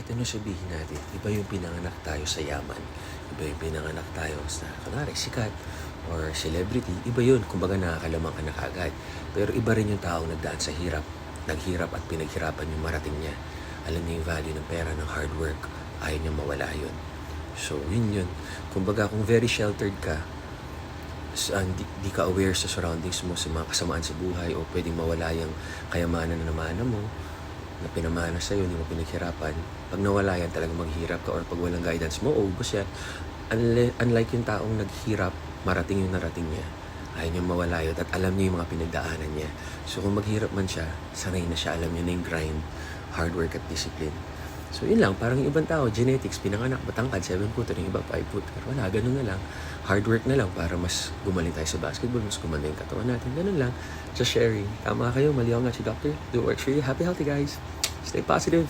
kahit ano sabihin natin, iba yung pinanganak tayo sa yaman, iba yung pinanganak tayo sa, kunwari, sikat or celebrity, iba yun, kumbaga nakakalamang ka na kaagad. Pero iba rin yung taong nagdaan sa hirap, naghirap at pinaghirapan yung marating niya. Alam niya yung value ng pera, ng hard work, ayaw niya mawala yun. So, yun. Kumbaga, kung very sheltered ka, di ka aware sa surroundings mo, sa mga kasamaan sa buhay, o pwedeng mawala yung kayamanan na namana mo, na pinamana sa'yo, hindi mo pinaghirapan. Pag nawala yan, talagang maghirap ka, or pag walang guidance mo, ubos yan. Unlike yung taong naghirap, marating yung narating niya. Ayaw niya mawala yun, at alam niya yung mga pinagdaanan niya. So kung maghirap man siya, sanay na siya, alam niya na yung grind, hard work at discipline. So yun lang, parang yung ibang tao, genetics, pinanganak, matangkad, 7-footer, yung iba 5-footer. Wala, ganun na lang. Hard work na lang para mas gumaling tayo sa basketball, mas gumanda yung katawan natin. Ganun lang. Just sharing. Tama kayo, mali ako nga si doctor. Do work for you. Happy, healthy guys. Stay positive.